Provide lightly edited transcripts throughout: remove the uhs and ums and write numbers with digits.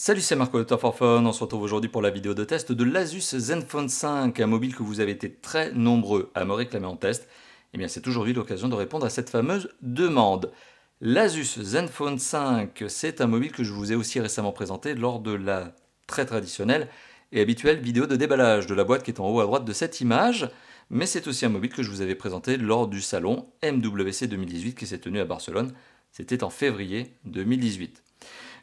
Salut, c'est Marco de Top for Fun. On se retrouve aujourd'hui pour la vidéo de test de l'Asus Zenfone 5, un mobile que vous avez été très nombreux à me réclamer en test. Et bien, c'est aujourd'hui l'occasion de répondre à cette fameuse demande. L'Asus Zenfone 5, c'est un mobile que je vous ai aussi récemment présenté lors de la très traditionnelle et habituelle vidéo de déballage de la boîte qui est en haut à droite de cette image. Mais c'est aussi un mobile que je vous avais présenté lors du salon MWC 2018 qui s'est tenu à Barcelone. C'était en février 2018.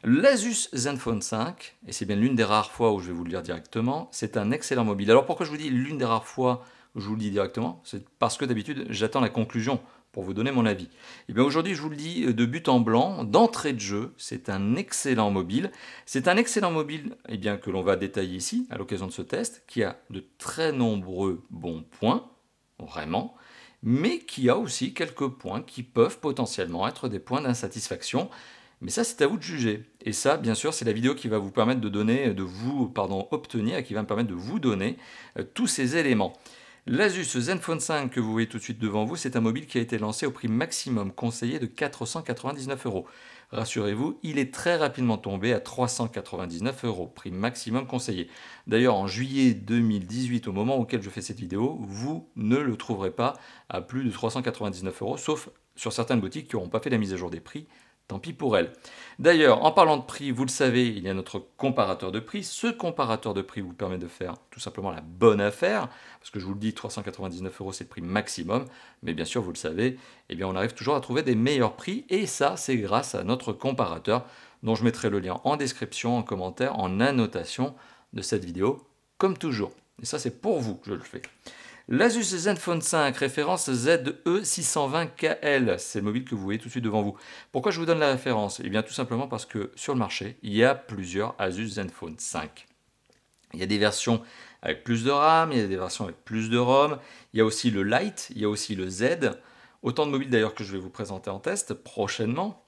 L'Asus Zenfone 5, et c'est bien l'une des rares fois où je vais vous le dire directement, c'est un excellent mobile. Alors pourquoi je vous dis l'une des rares fois où je vous le dis directement? C'est parce que d'habitude j'attends la conclusion pour vous donner mon avis. Et bien aujourd'hui je vous le dis de but en blanc, d'entrée de jeu, c'est un excellent mobile. C'est un excellent mobile bien, que l'on va détailler ici à l'occasion de ce test, qui a de très nombreux bons points, vraiment, mais qui a aussi quelques points qui peuvent potentiellement être des points d'insatisfaction. Mais ça, c'est à vous de juger. Et ça, bien sûr, c'est la vidéo qui va vous permettre de donner, obtenir, et qui va me permettre de vous donner tous ces éléments. L'Asus Zenfone 5 que vous voyez tout de suite devant vous, c'est un mobile qui a été lancé au prix maximum conseillé de 499 €. Rassurez-vous, il est très rapidement tombé à 399 €, prix maximum conseillé. D'ailleurs, en juillet 2018, au moment auquel je fais cette vidéo, vous ne le trouverez pas à plus de 399 €, sauf sur certaines boutiques qui n'auront pas fait la mise à jour des prix. Tant pis pour elle. D'ailleurs, en parlant de prix, vous le savez, il y a notre comparateur de prix. Ce comparateur de prix vous permet de faire tout simplement la bonne affaire, parce que je vous le dis, 399 € c'est le prix maximum, mais bien sûr, vous le savez, eh bien, on arrive toujours à trouver des meilleurs prix, et ça, c'est grâce à notre comparateur, dont je mettrai le lien en description, en commentaire, en annotation de cette vidéo, comme toujours. Et ça, c'est pour vous que je le fais. L'Asus Zenfone 5, référence ZE620KL, c'est le mobile que vous voyez tout de suite devant vous. Pourquoi je vous donne la référence? Eh bien tout simplement parce que sur le marché, il y a plusieurs Asus Zenfone 5. Il y a des versions avec plus de RAM, il y a des versions avec plus de ROM, il y a aussi le Lite, il y a aussi le Z. Autant de mobiles d'ailleurs que je vais vous présenter en test prochainement.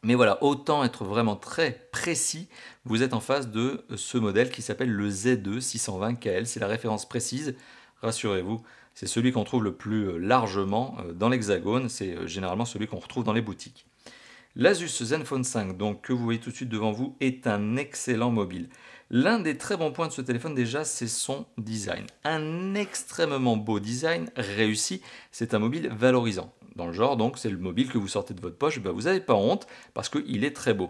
Mais voilà, autant être vraiment très précis, vous êtes en face de ce modèle qui s'appelle le ZE620KL, c'est la référence précise. Rassurez-vous, c'est celui qu'on trouve le plus largement dans l'Hexagone, c'est généralement celui qu'on retrouve dans les boutiques. L'Asus Zenfone 5, donc, que vous voyez tout de suite devant vous, est un excellent mobile. L'un des très bons points de ce téléphone déjà, c'est son design. Un extrêmement beau design, réussi, c'est un mobile valorisant. Dans le genre, donc, c'est le mobile que vous sortez de votre poche, ben, vous n'avez pas honte, parce qu'il est très beau.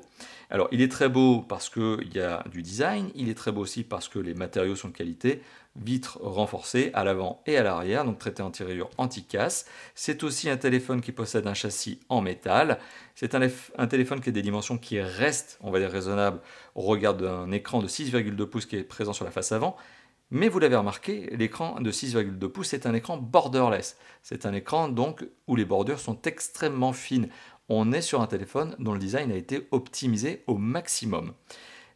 Alors, il est très beau parce qu'il y a du design, il est très beau aussi parce que les matériaux sont de qualité, vitres renforcées à l'avant et à l'arrière, donc traité anti-rayures, anti-casse. C'est aussi un téléphone qui possède un châssis en métal. C'est un téléphone qui a des dimensions qui restent, on va dire, raisonnables au regard d'un écran de 6,2 pouces qui est présent sur la face avant. Mais vous l'avez remarqué, l'écran de 6,2 pouces est un écran borderless. C'est un écran donc où les bordures sont extrêmement fines. On est sur un téléphone dont le design a été optimisé au maximum.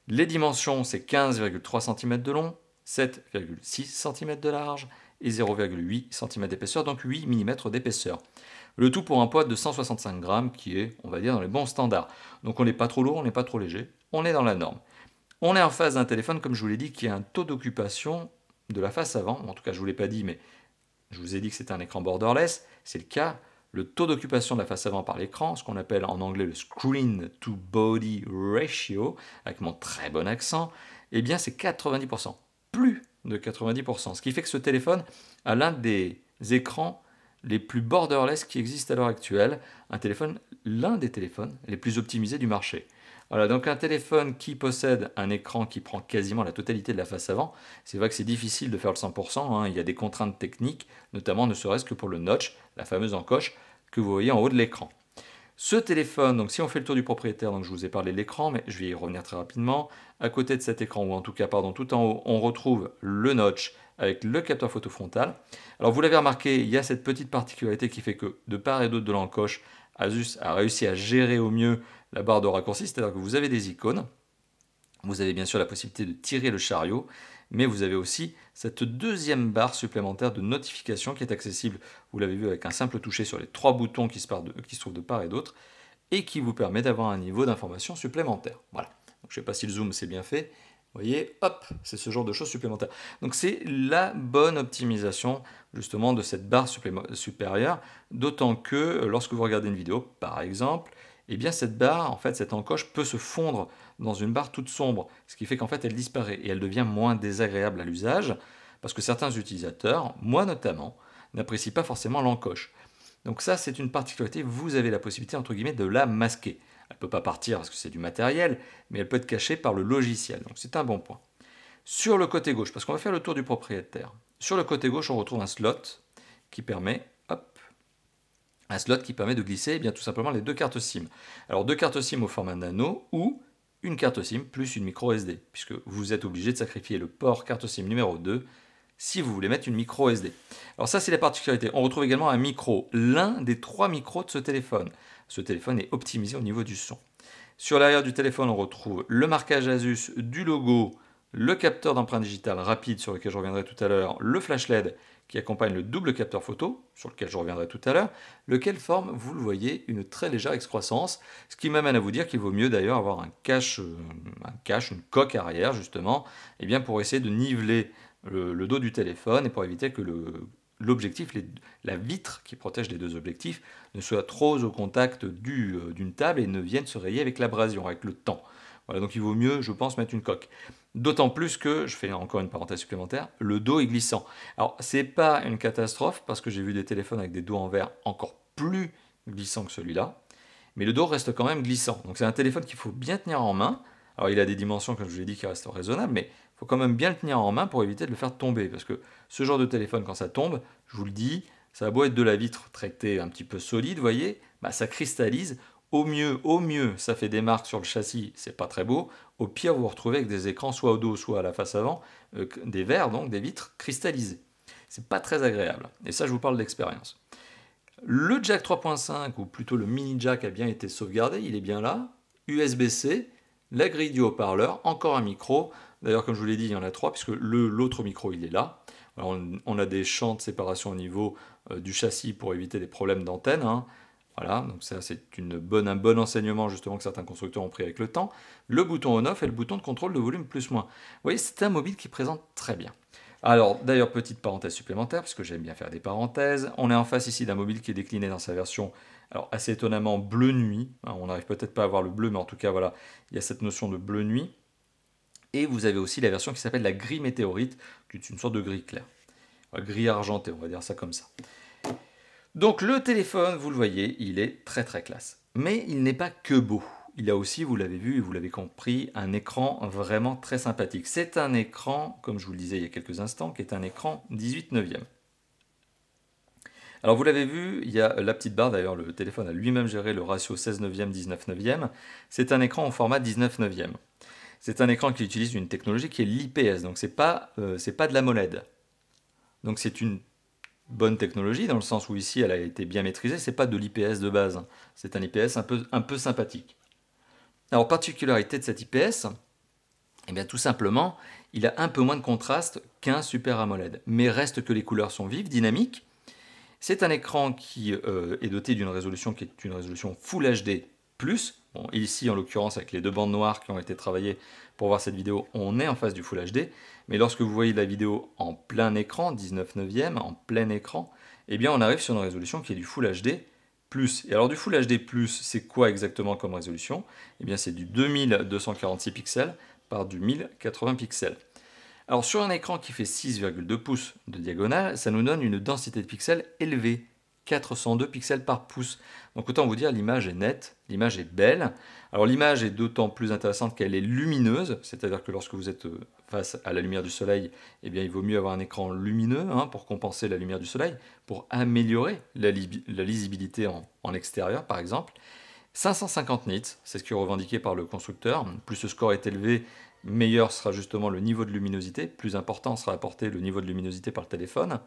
Les dimensions, c'est 15,3 cm de long, 7,6 cm de large et 0,8 cm d'épaisseur, donc 8 mm d'épaisseur. Le tout pour un poids de 165 grammes qui est, on va dire, dans les bons standards. Donc on n'est pas trop lourd, on n'est pas trop léger, on est dans la norme. On est en face d'un téléphone, comme je vous l'ai dit, qui a un taux d'occupation de la face avant. En tout cas, je ne vous l'ai pas dit, mais je vous ai dit que c'était un écran borderless. C'est le cas. Le taux d'occupation de la face avant par l'écran, ce qu'on appelle en anglais le screen to body ratio, avec mon très bon accent, eh bien c'est 90%. Plus de 90%. Ce qui fait que ce téléphone a l'un des écrans les plus borderless qui existent à l'heure actuelle. L'un des téléphones les plus optimisés du marché. Voilà, donc un téléphone qui possède un écran qui prend quasiment la totalité de la face avant, c'est vrai que c'est difficile de faire le 100%, hein, il y a des contraintes techniques, notamment ne serait-ce que pour le notch, la fameuse encoche que vous voyez en haut de l'écran. Ce téléphone, donc si on fait le tour du propriétaire, donc je vous ai parlé de l'écran, mais je vais y revenir très rapidement. À côté de cet écran, ou en tout cas, tout en haut, on retrouve le notch avec le capteur photo frontal. Alors vous l'avez remarqué, il y a cette petite particularité qui fait que de part et d'autre de l'encoche, Asus a réussi à gérer au mieux la barre de raccourci, c'est-à-dire que vous avez des icônes. Vous avez bien sûr la possibilité de tirer le chariot, mais vous avez aussi cette deuxième barre supplémentaire de notification qui est accessible, vous l'avez vu, avec un simple toucher sur les trois boutons qui se trouvent de part et d'autre, et qui vous permet d'avoir un niveau d'information supplémentaire. Voilà. Donc, je ne sais pas si le zoom c'est bien fait. Vous voyez, hop, c'est ce genre de choses supplémentaires. Donc c'est la bonne optimisation justement de cette barre supérieure, d'autant que lorsque vous regardez une vidéo, par exemple, eh bien cette barre, en fait, cette encoche peut se fondre dans une barre toute sombre, ce qui fait qu'en fait elle disparaît et elle devient moins désagréable à l'usage, parce que certains utilisateurs, moi notamment, n'apprécient pas forcément l'encoche. Donc ça, c'est une particularité, vous avez la possibilité, entre guillemets, de la masquer. Elle ne peut pas partir parce que c'est du matériel, mais elle peut être cachée par le logiciel, donc c'est un bon point. Sur le côté gauche, parce qu'on va faire le tour du propriétaire, sur le côté gauche, on retrouve un slot qui permet, hop, un slot qui permet de glisser bien tout simplement les deux cartes SIM. Alors deux cartes SIM au format nano ou une carte SIM plus une micro SD, puisque vous êtes obligé de sacrifier le port carte SIM numéro 2 si vous voulez mettre une micro SD. Alors ça, c'est la particularité. On retrouve également un micro, l'un des 3 micros de ce téléphone. Ce téléphone est optimisé au niveau du son. Sur l'arrière du téléphone, on retrouve le marquage Asus du logo, le capteur d'empreinte digitale rapide sur lequel je reviendrai tout à l'heure, le flash LED qui accompagne le double capteur photo, sur lequel je reviendrai tout à l'heure, lequel forme, vous le voyez, une très légère excroissance, ce qui m'amène à vous dire qu'il vaut mieux d'ailleurs avoir un cache, une coque arrière justement, et bien pour essayer de niveler le dos du téléphone et pour éviter que l'objectif, la vitre qui protège les deux objectifs, ne soit trop au contact d'une table et ne vienne se rayer avec l'abrasion, avec le temps. Voilà, donc il vaut mieux, je pense, mettre une coque. D'autant plus que, je fais encore une parenthèse supplémentaire, le dos est glissant. Alors, c'est pas une catastrophe, parce que j'ai vu des téléphones avec des dos en verre encore plus glissants que celui-là, mais le dos reste quand même glissant. Donc c'est un téléphone qu'il faut bien tenir en main. Alors il a des dimensions, comme je vous l'ai dit, qui restent raisonnables, mais il faut quand même bien le tenir en main pour éviter de le faire tomber, parce que ce genre de téléphone, quand ça tombe, je vous le dis, ça a beau être de la vitre traitée un petit peu solide, vous voyez, bah, ça cristallise. Au mieux, ça fait des marques sur le châssis, c'est pas très beau. Au pire, vous vous retrouvez avec des écrans soit au dos, soit à la face avant, des verres, donc des vitres cristallisées. C'est pas très agréable. Et ça, je vous parle d'expérience. Le jack 3.5, ou plutôt le mini jack, a bien été sauvegardé, il est bien là. USB-C, la grille du haut-parleur, encore un micro. D'ailleurs, comme je vous l'ai dit, il y en a 3, puisque l'autre micro, il est là. Alors, on a des champs de séparation au niveau du châssis pour éviter des problèmes d'antenne. Hein. Voilà, donc ça c'est un bon enseignement justement que certains constructeurs ont pris avec le temps. Le bouton on-off et le bouton de contrôle de volume plus-moins. Vous voyez, c'est un mobile qui présente très bien. Alors d'ailleurs, petite parenthèse supplémentaire, parce que j'aime bien faire des parenthèses, on est en face ici d'un mobile qui est décliné dans sa version, alors assez étonnamment bleu nuit, hein, on n'arrive peut-être pas à voir le bleu, mais en tout cas voilà, il y a cette notion de bleu nuit. Et vous avez aussi la version qui s'appelle la gris météorite, qui est une sorte de gris clair. Gris argenté, on va dire ça comme ça. Donc le téléphone, vous le voyez, il est très très classe. Mais il n'est pas que beau. Il a aussi, vous l'avez vu et vous l'avez compris, un écran vraiment très sympathique. C'est un écran, comme je vous le disais il y a quelques instants, qui est un écran 18/9. Alors vous l'avez vu, il y a la petite barre, d'ailleurs le téléphone a lui-même géré le ratio 16/9, 19/9. C'est un écran au format 19/9. C'est un écran qui utilise une technologie qui est l'IPS, donc c'est pas de l'AMOLED. Donc c'est une bonne technologie, dans le sens où ici elle a été bien maîtrisée, c'est pas de l'IPS de base, hein. C'est un IPS un peu sympathique. Alors particularité de cet IPS, eh bien tout simplement, il a un peu moins de contraste qu'un Super AMOLED, mais reste que les couleurs sont vives, dynamiques. C'est un écran qui est doté d'une résolution qui est une résolution Full HD+. Bon, ici, en l'occurrence, avec les deux bandes noires qui ont été travaillées pour voir cette vidéo, on est en face du Full HD. Mais lorsque vous voyez la vidéo en plein écran, 19/9, en plein écran, eh bien on arrive sur une résolution qui est du Full HD+. Et alors du Full HD+, c'est quoi exactement comme résolution? Eh bien c'est du 2246 pixels par du 1080 pixels. Alors sur un écran qui fait 6,2 pouces de diagonale, ça nous donne une densité de pixels élevée, 402 pixels par pouce. Donc autant vous dire, l'image est nette, l'image est belle. Alors l'image est d'autant plus intéressante qu'elle est lumineuse, c'est-à-dire que lorsque vous êtes face à la lumière du soleil, eh bien il vaut mieux avoir un écran lumineux hein, pour compenser la lumière du soleil, pour améliorer la lisibilité en extérieur par exemple. 550 nits, c'est ce qui est revendiqué par le constructeur. Plus ce score est élevé, meilleur sera justement le niveau de luminosité, plus important sera apporté le niveau de luminosité par le téléphone.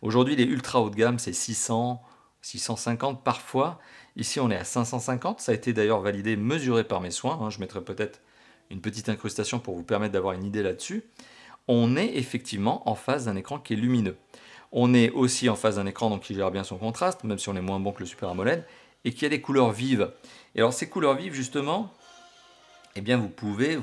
Aujourd'hui, les ultra haut de gamme, c'est 600, 650 parfois. Ici, on est à 550. Ça a été d'ailleurs validé, mesuré par mes soins. Je mettrai peut-être une petite incrustation pour vous permettre d'avoir une idée là-dessus. On est effectivement en face d'un écran qui est lumineux. On est aussi en face d'un écran donc, qui gère bien son contraste, même si on est moins bon que le Super AMOLED, et qui a des couleurs vives. Et alors ces couleurs vives, justement, eh bien vous pouvez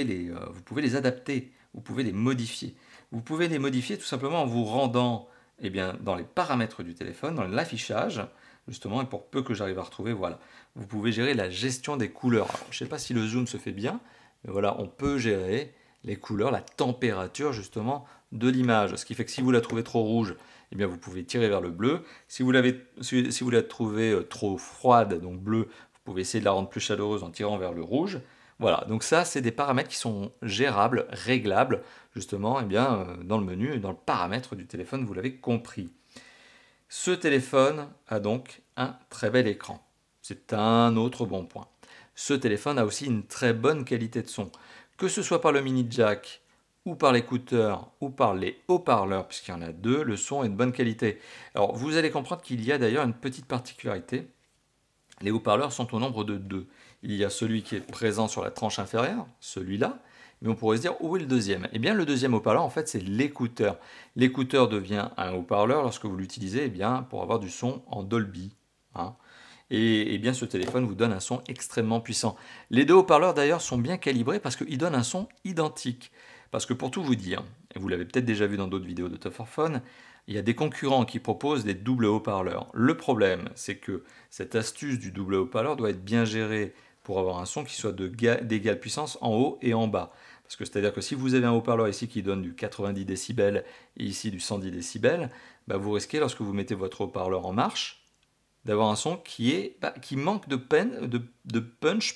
les adapter, vous pouvez les modifier. Vous pouvez les modifier tout simplement en vous rendant eh bien, dans les paramètres du téléphone, dans l'affichage, justement, et pour peu que j'arrive à retrouver, voilà. Vous pouvez gérer la gestion des couleurs. Alors, je ne sais pas si le zoom se fait bien, mais voilà, on peut gérer les couleurs, la température justement de l'image. Ce qui fait que si vous la trouvez trop rouge, eh bien vous pouvez tirer vers le bleu. Si vous la trouvez trop froide, donc bleu, vous pouvez essayer de la rendre plus chaleureuse en tirant vers le rouge. Voilà, donc ça, c'est des paramètres qui sont gérables, réglables, justement, eh bien, dans le menu et dans le paramètre du téléphone, vous l'avez compris. Ce téléphone a donc un très bel écran. C'est un autre bon point. Ce téléphone a aussi une très bonne qualité de son. Que ce soit par le mini jack, ou par l'écouteur, ou par les haut-parleurs, puisqu'il y en a deux, le son est de bonne qualité. Alors, vous allez comprendre qu'il y a d'ailleurs une petite particularité. Les haut-parleurs sont au nombre de deux. Il y a celui qui est présent sur la tranche inférieure, celui-là, mais on pourrait se dire où est le deuxième? Eh bien, le deuxième haut-parleur, en fait, c'est l'écouteur. L'écouteur devient un haut-parleur lorsque vous l'utilisez eh bien, pour avoir du son en Dolby. Hein. Et eh bien, ce téléphone vous donne un son extrêmement puissant. Les deux haut-parleurs, d'ailleurs, sont bien calibrés parce qu'ils donnent un son identique. Parce que pour tout vous dire, et vous l'avez peut-être déjà vu dans d'autres vidéos de Top 4 Phone, il y a des concurrents qui proposent des doubles haut-parleurs. Le problème, c'est que cette astuce du double haut-parleur doit être bien gérée pour avoir un son qui soit d'égale puissance en haut et en bas. Parce que c'est-à-dire que si vous avez un haut-parleur ici qui donne du 90 décibels et ici du 110 décibels, bah vous risquez lorsque vous mettez votre haut-parleur en marche d'avoir un son qui manque de punch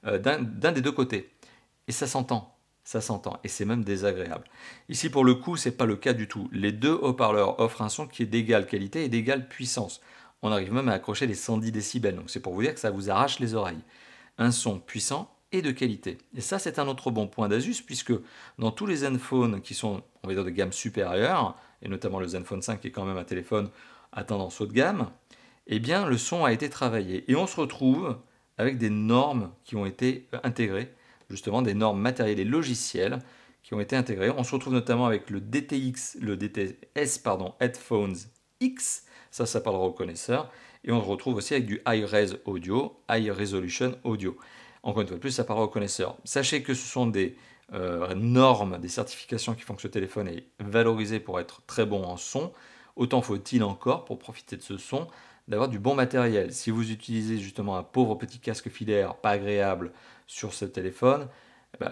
d'un des deux côtés. Et ça s'entend. Ça s'entend et c'est même désagréable. Ici pour le coup, c'est pas le cas du tout. Les deux haut-parleurs offrent un son qui est d'égale qualité et d'égale puissance. On arrive même à accrocher les 110 décibels, donc c'est pour vous dire que ça vous arrache les oreilles. Un son puissant et de qualité. Et ça, c'est un autre bon point d'Asus, puisque dans tous les Zenfone qui sont, on va dire, de gamme supérieure, et notamment le Zenfone 5 qui est quand même un téléphone à tendance haut de gamme, eh bien le son a été travaillé. Et on se retrouve avec des normes qui ont été intégrées, justement des normes matérielles et logicielles qui ont été intégrées. On se retrouve notamment avec le DTS Headphones X, ça parlera au connaisseur, et on se retrouve aussi avec du High Res Audio, High Resolution Audio. Encore une fois de plus, ça parlera au connaisseur. Sachez que ce sont des normes, des certifications qui font que ce téléphone est valorisé pour être très bon en son. Autant faut-il encore, pour profiter de ce son, d'avoir du bon matériel. Si vous utilisez justement un pauvre petit casque filaire pas agréable sur ce téléphone,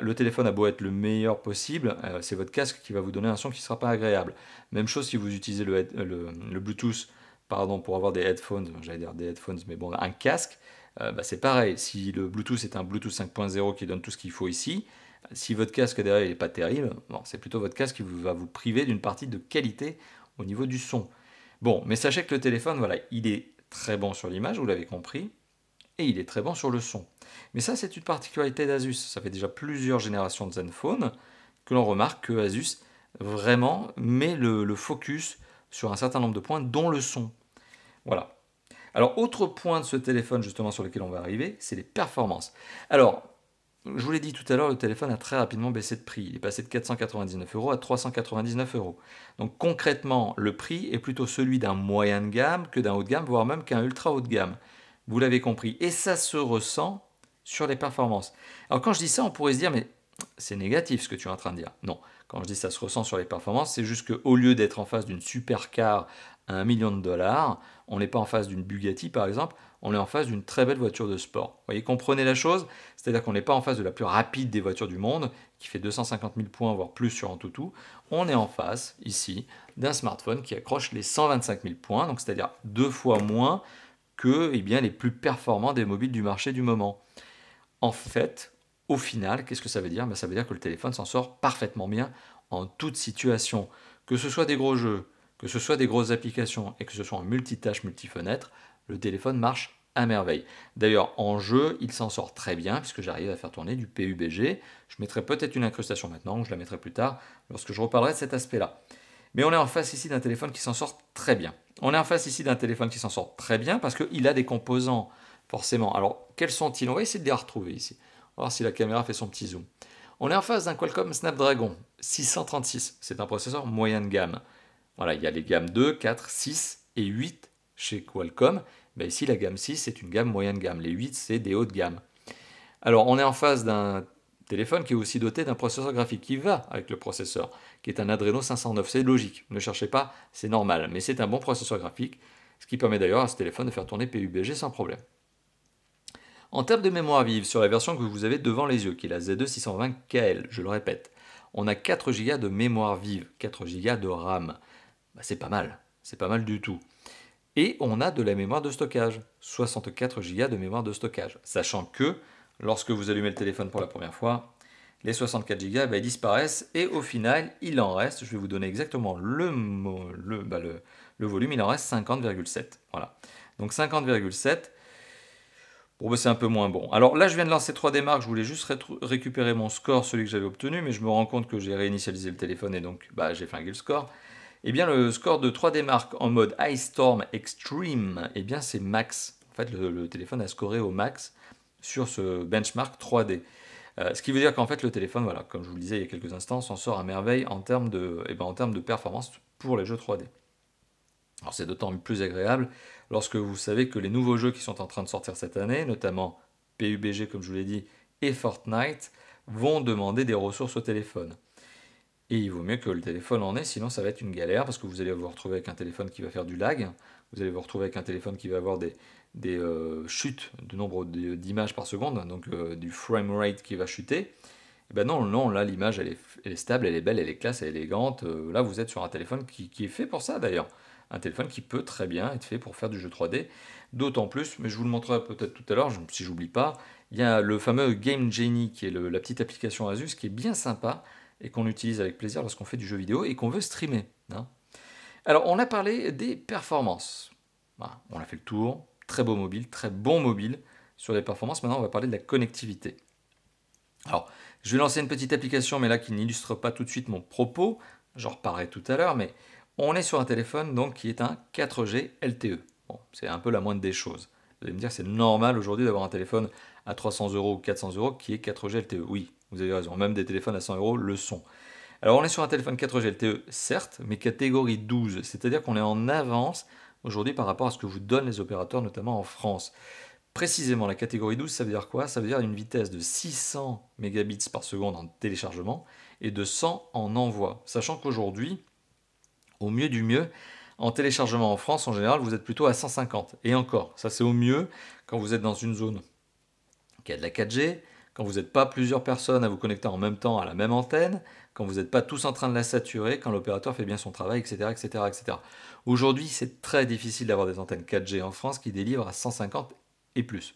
le téléphone a beau être le meilleur possible, c'est votre casque qui va vous donner un son qui ne sera pas agréable. Même chose si vous utilisez le Bluetooth pour avoir des headphones, j'allais dire des headphones, mais bon, un casque, c'est pareil. Si le Bluetooth est un Bluetooth 5.0 qui donne tout ce qu'il faut ici, si votre casque derrière n'est pas terrible, bon, c'est plutôt votre casque qui va vous priver d'une partie de qualité au niveau du son. Bon, mais sachez que le téléphone, voilà, il est très bon sur l'image, vous l'avez compris, et il est très bon sur le son. Mais ça, c'est une particularité d'Asus. Ça fait déjà plusieurs générations de Zenfone que l'on remarque que Asus vraiment met le focus sur un certain nombre de points, dont le son. Voilà. Alors, autre point de ce téléphone, justement, sur lequel on va arriver, c'est les performances. Alors, je vous l'ai dit tout à l'heure, le téléphone a très rapidement baissé de prix. Il est passé de 499 € à 399 €. Donc concrètement, le prix est plutôt celui d'un moyen de gamme que d'un haut de gamme, voire même qu'un ultra haut de gamme. Vous l'avez compris. Et ça se ressent sur les performances. Alors quand je dis ça, on pourrait se dire, mais c'est négatif ce que tu es en train de dire. Non, quand je dis ça se ressent sur les performances, c'est juste qu'au lieu d'être en face d'une supercar à 1 million de dollars, on n'est pas en face d'une Bugatti par exemple, on est en face d'une très belle voiture de sport. Vous voyez, comprenez la chose? C'est-à-dire qu'on n'est pas en face de la plus rapide des voitures du monde, qui fait 250 000 points, voire plus sur Antutu. On est en face, ici, d'un smartphone qui accroche les 125 000 points, donc c'est-à-dire 2 fois moins que les plus performants des mobiles du marché du moment. En fait, au final, qu'est-ce que ça veut dire? Ça veut dire que le téléphone s'en sort parfaitement bien en toute situation. Que ce soit des gros jeux, que ce soit des grosses applications et que ce soit en multitâche, multifenêtre, le téléphone marche à merveille. D'ailleurs, en jeu, il s'en sort très bien puisque j'arrive à faire tourner du PUBG. Je mettrai peut-être une incrustation maintenant, ou je la mettrai plus tard lorsque je reparlerai de cet aspect-là. Mais on est en face ici d'un téléphone qui s'en sort très bien. On est en face ici d'un téléphone qui s'en sort très bien parce qu'il a des composants, forcément. Alors, quels sont-ils? On va essayer de les retrouver ici. On va voir si la caméra fait son petit zoom. On est en face d'un Qualcomm Snapdragon 636. C'est un processeur moyen de gamme. Voilà, il y a les gammes 2, 4, 6 et 8 chez Qualcomm. Ici, la gamme 6, c'est une gamme moyenne gamme. Les 8, c'est des hauts de gamme. Alors, on est en face d'un téléphone qui est aussi doté d'un processeur graphique qui va avec le processeur, qui est un Adreno 509. C'est logique, ne cherchez pas, c'est normal. Mais c'est un bon processeur graphique ce qui permet d'ailleurs à ce téléphone de faire tourner PUBG sans problème. En termes de mémoire vive, sur la version que vous avez devant les yeux, qui est la Z2 620KL, je le répète, on a 4 Go de mémoire vive, 4 Go de RAM. Bah, c'est pas mal du tout. Et on a de la mémoire de stockage, 64 Go de mémoire de stockage, sachant que lorsque vous allumez le téléphone pour la première fois, les 64 Go ils disparaissent et au final, il en reste, je vais vous donner exactement le volume, il en reste 50,7. Voilà. Donc 50,7. Bon, bah, c'est un peu moins bon. Alors là, je viens de lancer 3D Mark, je voulais juste récupérer mon score, celui que j'avais obtenu, mais je me rends compte que j'ai réinitialisé le téléphone et donc bah, j'ai flingué le score. Eh bien, le score de 3D Mark en mode Ice Storm Extreme, eh bien, c'est max. En fait, le téléphone a scoré au max sur ce benchmark 3D. Ce qui veut dire qu'en fait, le téléphone, voilà, comme je vous le disais il y a quelques instants, s'en sort à merveille en termes de performance pour les jeux 3D. Alors c'est d'autant plus agréable lorsque vous savez que les nouveaux jeux qui sont en train de sortir cette année, notamment PUBG comme je vous l'ai dit, et Fortnite, vont demander des ressources au téléphone. Et il vaut mieux que le téléphone en ait, sinon ça va être une galère, parce que vous allez vous retrouver avec un téléphone qui va faire du lag, vous allez vous retrouver avec un téléphone qui va avoir des chutes de nombre d'images par seconde, donc du frame rate qui va chuter. Et ben non, là l'image elle est stable, elle est belle, elle est classe, elle est élégante. Là vous êtes sur un téléphone qui est fait pour ça d'ailleurs. Un téléphone qui peut très bien être fait pour faire du jeu 3D. D'autant plus, mais je vous le montrerai peut-être tout à l'heure, si j'oublie pas, il y a le fameux Game Genie qui est la petite application Asus qui est bien sympa et qu'on utilise avec plaisir lorsqu'on fait du jeu vidéo et qu'on veut streamer, hein. Alors on a parlé des performances. Voilà, on a fait le tour, très beau mobile, très bon mobile sur les performances. Maintenant on va parler de la connectivité. Alors, je vais lancer une petite application, mais là qui n'illustre pas tout de suite mon propos. J'en reparlerai tout à l'heure, mais on est sur un téléphone donc qui est un 4G LTE. Bon, c'est un peu la moindre des choses. Vous allez me dire, c'est normal aujourd'hui d'avoir un téléphone à 300 euros ou 400 euros qui est 4G LTE. Oui, vous avez raison, même des téléphones à 100 euros le sont. Alors, on est sur un téléphone 4G LTE, certes, mais catégorie 12, c'est-à-dire qu'on est en avance aujourd'hui par rapport à ce que vous donnent les opérateurs, notamment en France. Précisément, la catégorie 12, ça veut dire quoi? Ça veut dire une vitesse de 600 mégabits par seconde en téléchargement et de 100 en envoi. Sachant qu'aujourd'hui, au mieux du mieux, en téléchargement en France, en général, vous êtes plutôt à 150. Et encore, ça c'est au mieux quand vous êtes dans une zone qui a de la 4G, quand vous n'êtes pas plusieurs personnes à vous connecter en même temps à la même antenne, quand vous n'êtes pas tous en train de la saturer, quand l'opérateur fait bien son travail, etc. etc., etc. Aujourd'hui, c'est très difficile d'avoir des antennes 4G en France qui délivrent à 150 et plus.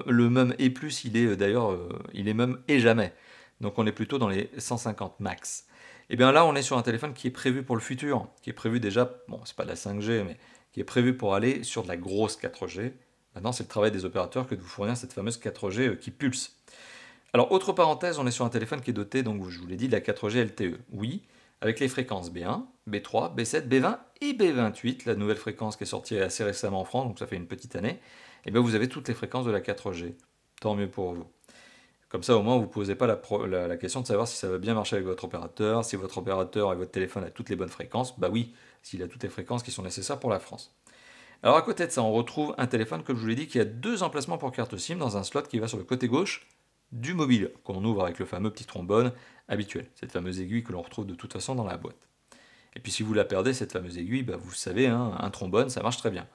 Le même et plus, il est d'ailleurs, il est même et jamais. Donc on est plutôt dans les 150 max. Et bien là, on est sur un téléphone qui est prévu pour le futur, qui est prévu déjà, bon, c'est pas de la 5G, mais qui est prévu pour aller sur de la grosse 4G. Maintenant, c'est le travail des opérateurs que de vous fournir cette fameuse 4G qui pulse. Alors, autre parenthèse, on est sur un téléphone qui est doté, donc je vous l'ai dit, de la 4G LTE. Oui, avec les fréquences B1, B3, B7, B20 et B28, la nouvelle fréquence qui est sortie assez récemment en France, donc ça fait une petite année, et bien vous avez toutes les fréquences de la 4G. Tant mieux pour vous. Comme ça, au moins, vous ne posez pas la question de savoir si ça va bien marcher avec votre opérateur, si votre opérateur et votre téléphone a toutes les bonnes fréquences. Bah oui, s'il a toutes les fréquences qui sont nécessaires pour la France. Alors à côté de ça, on retrouve un téléphone, comme je vous l'ai dit, qui a 2 emplacements pour carte SIM dans un slot qui va sur le côté gauche du mobile, qu'on ouvre avec le fameux petit trombone habituel, cette fameuse aiguille que l'on retrouve de toute façon dans la boîte. Et puis si vous la perdez, cette fameuse aiguille, bah, vous savez, hein, un trombone, ça marche très bien.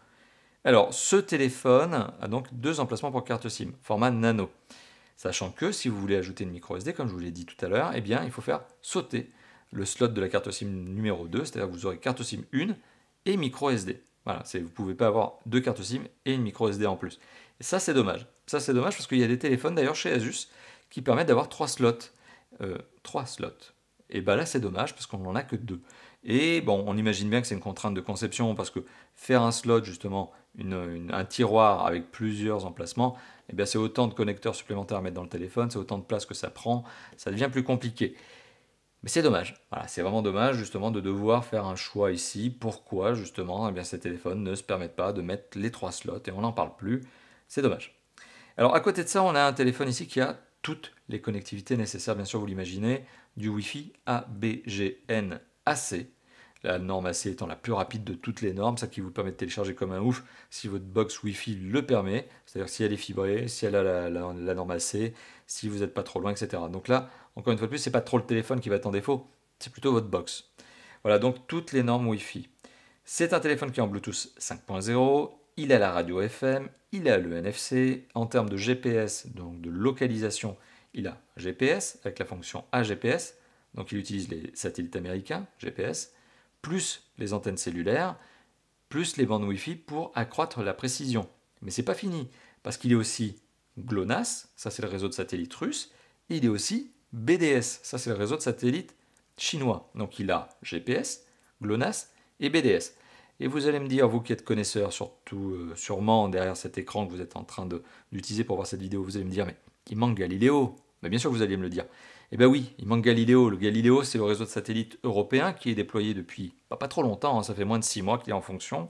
Alors, ce téléphone a donc 2 emplacements pour carte SIM, format nano. Sachant que si vous voulez ajouter une micro SD, comme je vous l'ai dit tout à l'heure, eh bien, il faut faire sauter le slot de la carte SIM numéro 2, c'est-à-dire que vous aurez carte SIM 1 et micro SD. Voilà, vous ne pouvez pas avoir 2 cartes SIM et une micro SD en plus. Et ça, c'est dommage. Ça, c'est dommage parce qu'il y a des téléphones, d'ailleurs, chez Asus, qui permettent d'avoir 3 slots. 3 slots. Et bien là, c'est dommage parce qu'on n'en a que 2. Et bon, on imagine bien que c'est une contrainte de conception parce que faire un slot, justement, un tiroir avec plusieurs emplacements, eh bien, c'est autant de connecteurs supplémentaires à mettre dans le téléphone, c'est autant de place que ça prend, ça devient plus compliqué. Mais c'est dommage, voilà, c'est vraiment dommage justement de devoir faire un choix ici. Pourquoi justement eh bien, ces téléphones ne se permettent pas de mettre les 3 slots et on n'en parle plus, c'est dommage. Alors à côté de ça, on a un téléphone ici qui a toutes les connectivités nécessaires, bien sûr vous l'imaginez, du Wi-Fi ABGN AC. La norme AC étant la plus rapide de toutes les normes, ça qui vous permet de télécharger comme un ouf si votre box Wi-Fi le permet, c'est-à-dire si elle est fibrée, si elle a la norme AC, si vous n'êtes pas trop loin, etc. Donc là, encore une fois de plus, c'est pas trop le téléphone qui va être en défaut, c'est plutôt votre box. Voilà, donc toutes les normes Wi-Fi. C'est un téléphone qui est en Bluetooth 5.0, il a la radio FM, il a le NFC. En termes de GPS, donc de localisation, il a GPS avec la fonction AGPS, donc il utilise les satellites américains, GPS, plus les antennes cellulaires, plus les bandes Wi-Fi pour accroître la précision. Mais c'est pas fini, parce qu'il est aussi GLONASS, ça c'est le réseau de satellites russe, et il est aussi BDS, ça c'est le réseau de satellites chinois. Donc il a GPS, GLONASS et BDS. Et vous allez me dire, vous qui êtes connaisseur, surtout sûrement derrière cet écran que vous êtes en train d'utiliser pour voir cette vidéo, vous allez me dire, mais il manque Galileo. Mais bien sûr que vous alliez me le dire. Eh bien oui, il manque Galileo. Le Galileo, c'est le réseau de satellites européen qui est déployé depuis pas trop longtemps, hein, ça fait moins de 6 mois qu'il est en fonction.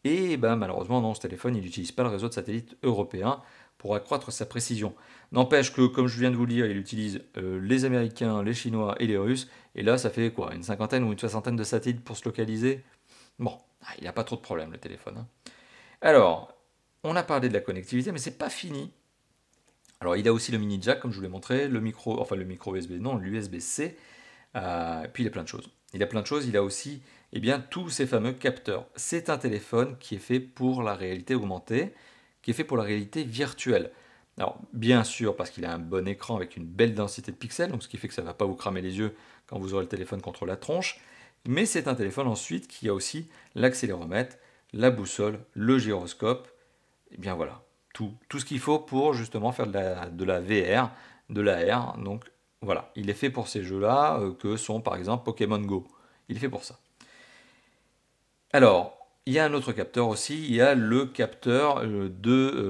Et ben, malheureusement, non, ce téléphone, il n'utilise pas le réseau de satellites européen pour accroître sa précision. N'empêche que, comme je viens de vous le dire, il utilise les Américains, les Chinois et les Russes. Et là, ça fait quoi, une cinquantaine ou une soixantaine de satellites pour se localiser. Bon, il n'a pas trop de problème, le téléphone, hein. Alors, on a parlé de la connectivité, mais c'est pas fini. Alors, il a aussi le mini jack, comme je vous l'ai montré, le micro USB, non, l'USB-C, et puis il a plein de choses. Il a plein de choses, il a aussi tous ces fameux capteurs. C'est un téléphone qui est fait pour la réalité augmentée, qui est fait pour la réalité virtuelle. Alors, bien sûr, parce qu'il a un bon écran avec une belle densité de pixels, donc ce qui fait que ça ne va pas vous cramer les yeux quand vous aurez le téléphone contre la tronche. Mais c'est un téléphone ensuite qui a aussi l'accéléromètre, la boussole, le gyroscope, et bien voilà, tout ce qu'il faut pour justement faire de la VR, de l'AR. Donc voilà, il est fait pour ces jeux-là, que sont par exemple Pokémon Go. Il est fait pour ça. Alors, il y a un autre capteur aussi, il y a le capteur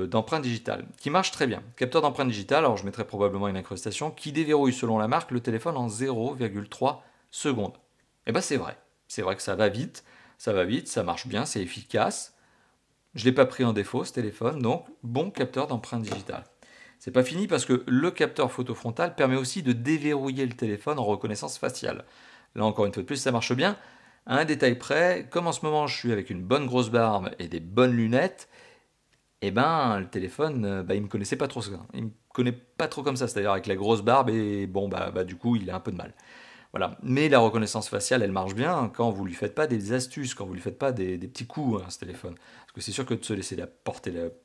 d'empreinte digitale, qui marche très bien. Capteur d'empreinte digitale, alors je mettrai probablement une incrustation, qui déverrouille selon la marque le téléphone en 0,3 secondes. Et bien c'est vrai que ça va vite, ça marche bien, c'est efficace. Je ne l'ai pas pris en défaut ce téléphone, donc bon capteur d'empreinte digitale. C'est pas fini parce que le capteur photo frontal permet aussi de déverrouiller le téléphone en reconnaissance faciale. Là encore une fois de plus, ça marche bien. À un détail près, comme en ce moment je suis avec une bonne grosse barbe et des bonnes lunettes, le téléphone, il me connaissait pas trop ça. Il me connaît pas trop comme ça, c'est-à-dire avec la grosse barbe et bon du coup il a un peu de mal. Voilà. Mais la reconnaissance faciale, elle marche bien quand vous lui faites pas des astuces, quand vous lui faites pas des petits coups, hein, ce téléphone. Parce que c'est sûr que de se laisser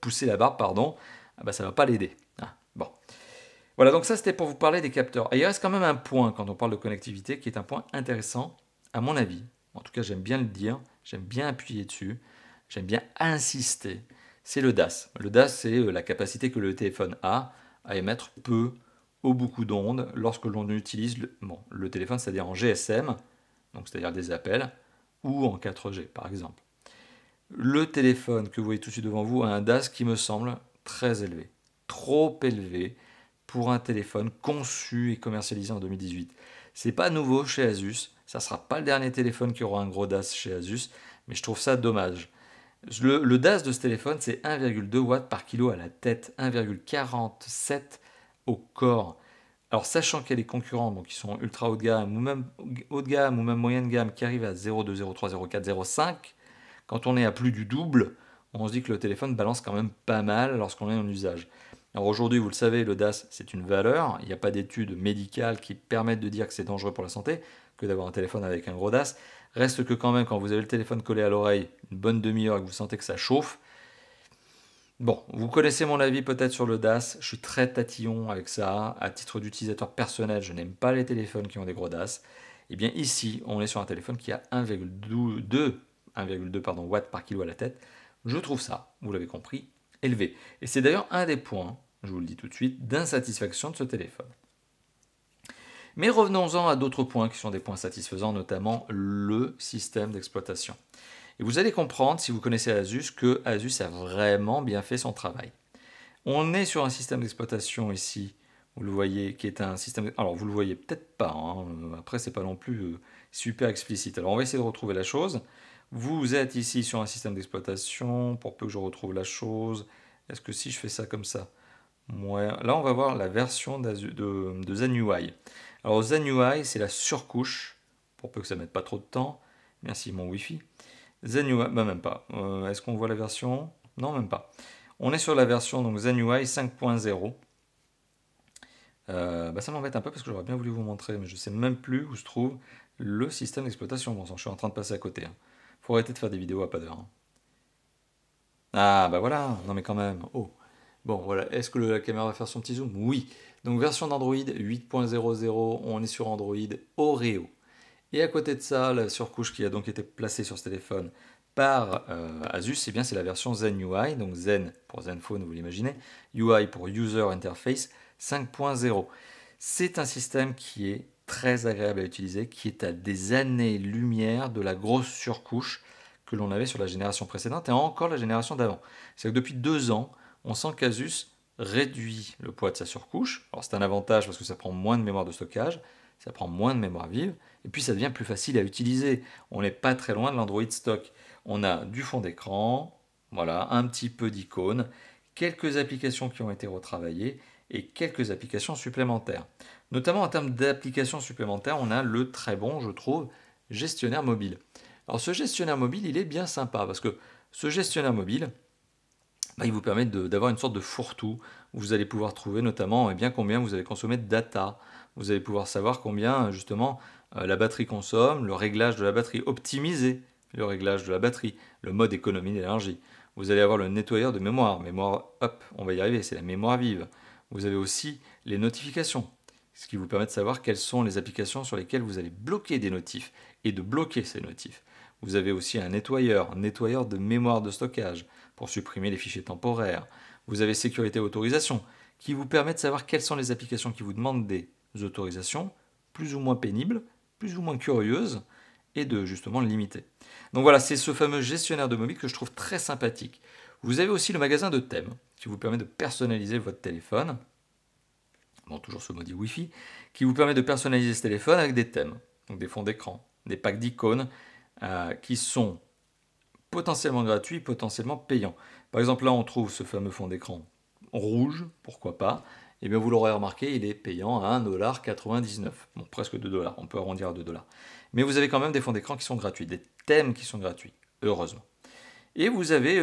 pousser la barbe, pardon, ça va pas l'aider. Ah, bon. Voilà, donc ça c'était pour vous parler des capteurs. Et il reste quand même un point quand on parle de connectivité qui est un point intéressant, à mon avis. En tout cas, j'aime bien le dire, j'aime bien appuyer dessus, j'aime bien insister. C'est le DAS. Le DAS, c'est la capacité que le téléphone a à émettre peu ou beaucoup d'ondes lorsque l'on utilise le téléphone, c'est-à-dire en GSM, donc c'est-à-dire des appels, ou en 4G par exemple. Le téléphone que vous voyez tout de suite devant vous a un DAS qui me semble très élevé, trop élevé pour un téléphone conçu et commercialisé en 2018. C'est pas nouveau chez Asus, ça sera pas le dernier téléphone qui aura un gros DAS chez Asus, mais je trouve ça dommage. Le DAS de ce téléphone, c'est 1,2 watts par kilo à la tête, 1,47 au corps. Alors, sachant qu'il y a des concurrents donc, qui sont ultra haut de gamme, ou même haut de gamme, ou même moyenne gamme, qui arrivent à 0,2, 0,3, 0,4, 0,5, quand on est à plus du double, on se dit que le téléphone balance quand même pas mal lorsqu'on est en usage. Alors aujourd'hui, vous le savez, le DAS, c'est une valeur. Il n'y a pas d'études médicales qui permettent de dire que c'est dangereux pour la santé que d'avoir un téléphone avec un gros DAS. Reste que quand même, quand vous avez le téléphone collé à l'oreille une bonne demi-heure et que vous sentez que ça chauffe, bon, vous connaissez mon avis peut-être sur le DAS, je suis très tatillon avec ça. À titre d'utilisateur personnel, je n'aime pas les téléphones qui ont des gros DAS. Et bien ici, on est sur un téléphone qui a 1,2 watts par kilo à la tête. Je trouve ça, vous l'avez compris, élevé. Et c'est d'ailleurs un des points, je vous le dis tout de suite, d'insatisfaction de ce téléphone. Mais revenons-en à d'autres points qui sont des points satisfaisants, notamment le système d'exploitation. Et vous allez comprendre, si vous connaissez Asus, que Asus a vraiment bien fait son travail. On est sur un système d'exploitation ici, vous le voyez, qui est un système... Alors vous le voyez peut-être pas, hein, après c'est pas non plus super explicite. Alors on va essayer de retrouver la chose. Vous êtes ici sur un système d'exploitation, pour peu que je retrouve la chose. Est-ce que si je fais ça comme ça, ouais, là on va voir la version de Zen UI. Alors Zen UI, c'est la surcouche, pour peu que ça ne mette pas trop de temps. Merci mon Wi-Fi. Zen UI, même pas. Est-ce qu'on voit la version? Non, même pas. On est sur la version donc Zen UI 5.0. Ça m'embête un peu parce que j'aurais bien voulu vous montrer, mais je ne sais même plus où se trouve le système d'exploitation. Bon sang, je suis en train de passer à côté. Faut arrêter de faire des vidéos à pas d'heure, hein. Ah, bah voilà, non mais quand même. Oh. Bon, voilà. Est-ce que la caméra va faire son petit zoom? Oui. Donc, version d'Android 8.00, on est sur Android Oreo. Et à côté de ça, la surcouche qui a donc été placée sur ce téléphone par Asus, eh bien, c'est la version Zen UI, donc Zen pour Zenfone, vous l'imaginez, UI pour User Interface 5.0. C'est un système qui est très agréable à utiliser, qui est à des années-lumière de la grosse surcouche que l'on avait sur la génération précédente et encore la génération d'avant. C'est que depuis 2 ans, on sent qu'Asus réduit le poids de sa surcouche. Alors c'est un avantage parce que ça prend moins de mémoire de stockage, ça prend moins de mémoire vive, et puis ça devient plus facile à utiliser. On n'est pas très loin de l'Android stock. On a du fond d'écran, voilà, un petit peu d'icônes, quelques applications qui ont été retravaillées et quelques applications supplémentaires. Notamment en termes d'applications supplémentaires, on a le très bon, je trouve, gestionnaire mobile. Alors ce gestionnaire mobile, il est bien sympa parce que ce gestionnaire mobile, il vous permet d'avoir une sorte de fourre-tout où vous allez pouvoir trouver notamment bien combien vous avez consommé de data. Vous allez pouvoir savoir combien justement la batterie consomme, le réglage de la batterie, optimiser le réglage de la batterie, le mode économie d'énergie. Vous allez avoir le nettoyeur de mémoire, mémoire hop, on va y arriver, c'est la mémoire vive. Vous avez aussi les notifications, ce qui vous permet de savoir quelles sont les applications sur lesquelles vous allez bloquer des notifs et de bloquer ces notifs. Vous avez aussi un nettoyeur de mémoire de stockage pour supprimer les fichiers temporaires. Vous avez sécurité et autorisation qui vous permet de savoir quelles sont les applications qui vous demandent des autorisations plus ou moins pénibles, plus ou moins curieuses et de justement le limiter. Donc voilà, c'est ce fameux gestionnaire de mobile que je trouve très sympathique. Vous avez aussi le magasin de thèmes qui vous permet de personnaliser votre téléphone. Bon, toujours ce mode Wi-Fi, qui vous permet de personnaliser ce téléphone avec des thèmes, donc des fonds d'écran, des packs d'icônes qui sont potentiellement gratuits, potentiellement payants. Par exemple, là, on trouve ce fameux fond d'écran rouge, pourquoi pas. Et bien, vous l'aurez remarqué, il est payant à 1,99$. Bon, presque 2$, on peut arrondir à 2$. Mais vous avez quand même des fonds d'écran qui sont gratuits, des thèmes qui sont gratuits, heureusement. Et vous avez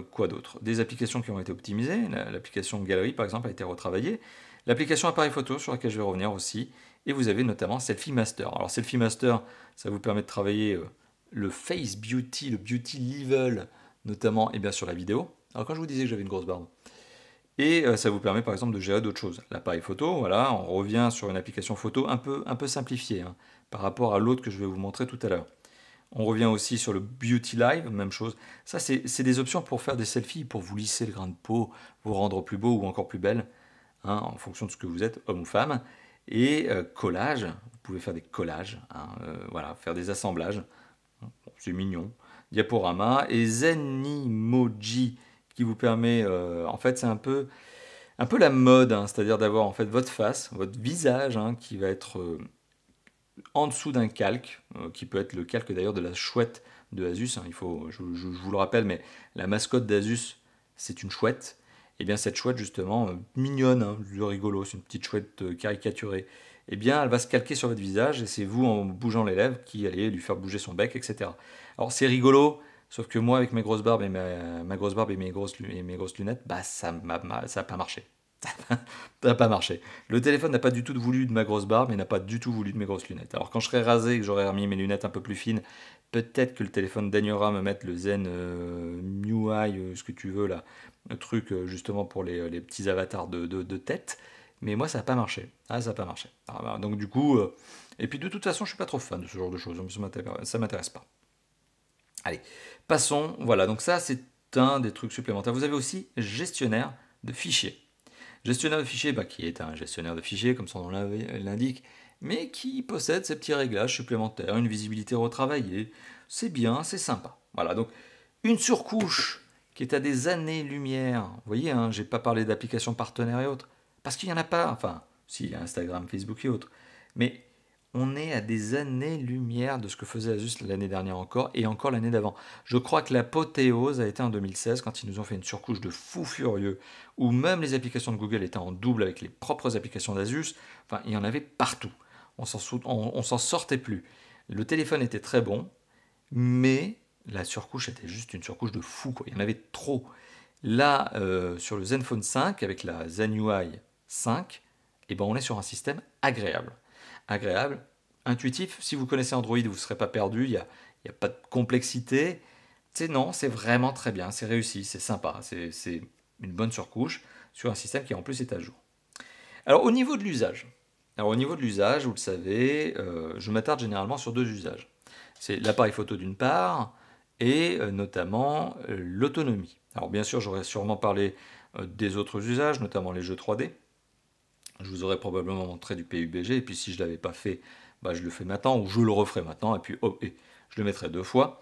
quoi d'autre? Des applications qui ont été optimisées. L'application Galerie, par exemple, a été retravaillée. L'application appareil photo, sur laquelle je vais revenir aussi. Et vous avez notamment Selfie Master. Alors, Selfie Master, ça vous permet de travailler le face beauty, le beauty level, notamment et bien sur la vidéo. Alors, quand je vous disais que j'avais une grosse barbe. Et ça vous permet par exemple de gérer d'autres choses. L'appareil photo, voilà, on revient sur une application photo un peu simplifiée hein, par rapport à l'autre que je vais vous montrer tout à l'heure. On revient aussi sur le Beauty Live, même chose. Ça, c'est des options pour faire des selfies, pour vous lisser le grain de peau, vous rendre plus beau ou encore plus belle, hein, en fonction de ce que vous êtes, homme ou femme. Et collage, vous pouvez faire des collages, hein, voilà, faire des assemblages. Bon, c'est mignon. Diaporama et Zenimoji qui vous permet, en fait, c'est un peu la mode, hein, c'est-à-dire d'avoir en fait votre face, votre visage, hein, qui va être en dessous d'un calque, qui peut être le calque d'ailleurs de la chouette de Asus. Hein, je vous le rappelle, mais la mascotte d'Asus, c'est une chouette. Et bien cette chouette justement, mignonne, hein, rigolo, c'est une petite chouette caricaturée. Et bien elle va se calquer sur votre visage et c'est vous en bougeant les lèvres qui allez lui faire bouger son bec, etc. Alors c'est rigolo, sauf que moi avec mes grosses barbes et ma grosse barbe et mes grosses lunettes, bah ça n'a pas marché. Ça n'a pas marché. Le téléphone n'a pas du tout voulu de ma grosse barbe et n'a pas du tout voulu de mes grosses lunettes. Alors quand je serai rasé et que j'aurai remis mes lunettes un peu plus fines, peut-être que le téléphone daignera me mettre le Zen MIUI, ce que tu veux là, le truc justement pour les petits avatars de tête. Mais moi ça n'a pas marché. Ah ça n'a pas marché. Ah, bah, donc du coup, et puis de toute façon je suis pas trop fan de ce genre de choses. Ça m'intéresse pas. Allez, passons. Voilà, donc ça c'est un des trucs supplémentaires. Vous avez aussi gestionnaire de fichiers. Gestionnaire de fichiers, qui est un gestionnaire de fichiers, comme son nom l'indique, mais qui possède ces petits réglages supplémentaires, une visibilité retravaillée. C'est bien, c'est sympa. Voilà, donc une surcouche qui est à des années-lumière. Vous voyez, hein, j'ai pas parlé d'applications partenaires et autres, parce qu'il n'y en a pas. Enfin, si, il y a Instagram, Facebook et autres. Mais on est à des années-lumière de ce que faisait Asus l'année dernière encore, et encore l'année d'avant. Je crois que l'apothéose a été en 2016, quand ils nous ont fait une surcouche de fou furieux, où même les applications de Google étaient en double avec les propres applications d'Asus. Enfin, il y en avait partout. On s'en sortait plus. Le téléphone était très bon, mais la surcouche était juste une surcouche de fou, quoi. Il y en avait trop. Là, sur le Zenfone 5, avec la Zen UI 5, on est sur un système agréable. Agréable, intuitif. Si vous connaissez Android, vous ne serez pas perdu, il n'y a pas de complexité. Non, c'est vraiment très bien, c'est réussi, c'est sympa, c'est une bonne surcouche sur un système qui en plus est à jour. Alors au niveau de l'usage, vous le savez, je m'attarde généralement sur deux usages. C'est l'appareil photo d'une part et notamment l'autonomie. Alors bien sûr, j'aurais sûrement parlé des autres usages, notamment les jeux 3D. Je vous aurais probablement montré du PUBG, et puis si je ne l'avais pas fait, bah, je le fais maintenant, ou je le referai maintenant, et puis et je le mettrai 2 fois.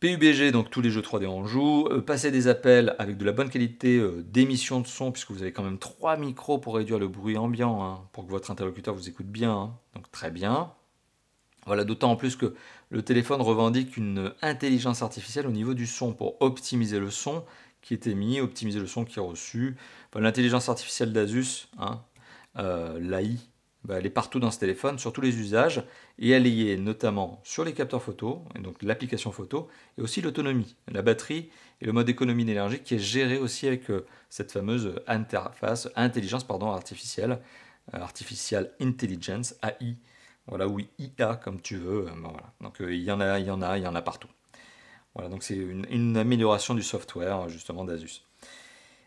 PUBG, donc tous les jeux 3D en joue, passer des appels avec de la bonne qualité d'émission de son, puisque vous avez quand même 3 micros pour réduire le bruit ambiant, hein, pour que votre interlocuteur vous écoute bien, hein, donc très bien. Voilà, d'autant en plus que le téléphone revendique une intelligence artificielle au niveau du son pour optimiser le son qui est émis, optimiser le son qui est reçu. Enfin, l'intelligence artificielle d'Asus, hein, l'AI, bah, elle est partout dans ce téléphone, sur tous les usages, et elle y est notamment sur les capteurs photo, et donc l'application photo, et aussi l'autonomie, la batterie et le mode économie d'énergie qui est géré aussi avec cette fameuse interface, intelligence artificielle, Artificial Intelligence, AI, voilà, ou IA comme tu veux. Ben voilà. Donc il y en a partout. Voilà, donc c'est une amélioration du software justement d'Asus.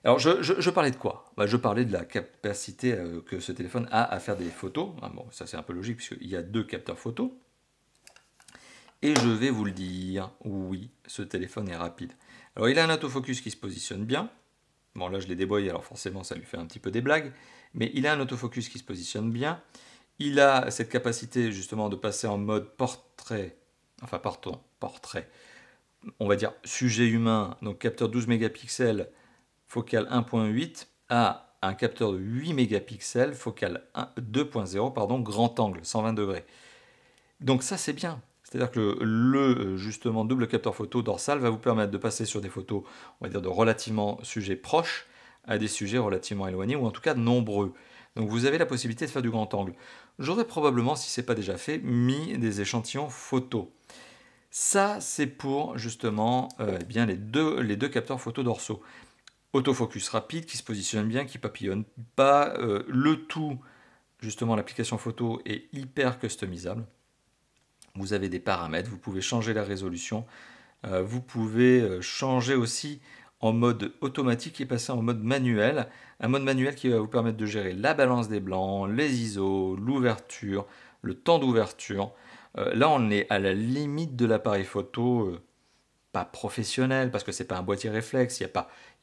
Alors je parlais de quoi? Bah, je parlais de la capacité que ce téléphone a à faire des photos. Ah, bon, ça c'est un peu logique puisqu'il y a 2 capteurs photo. Et je vais vous le dire, oui, ce téléphone est rapide. Alors il a un autofocus qui se positionne bien. Bon là je l'ai déboyé, alors forcément ça lui fait un petit peu des blagues. Mais il a un autofocus qui se positionne bien. Il a cette capacité justement de passer en mode portrait, enfin pardon, portrait, on va dire sujet humain, donc capteur 12 mégapixels, focale 1.8, à un capteur de 8 mégapixels, focale 2.0, pardon, grand angle, 120 degrés. Donc ça c'est bien. C'est-à-dire que le justement double capteur photo dorsal va vous permettre de passer sur des photos, on va dire de relativement sujets proches à des sujets relativement éloignés ou en tout cas nombreux. Donc vous avez la possibilité de faire du grand angle. J'aurais probablement, si ce n'est pas déjà fait, mis des échantillons photos. Ça, c'est pour justement eh bien, les deux capteurs photo dorsaux. Autofocus rapide, qui se positionne bien, qui papillonne pas. Le tout, justement, l'application photo est hyper customisable. Vous avez des paramètres, vous pouvez changer la résolution, vous pouvez changer aussi en mode automatique et passer en mode manuel. Un mode manuel qui va vous permettre de gérer la balance des blancs, les ISO, l'ouverture, le temps d'ouverture. Là, on est à la limite de l'appareil photo, pas professionnel, parce que c'est pas un boîtier réflexe, il n'y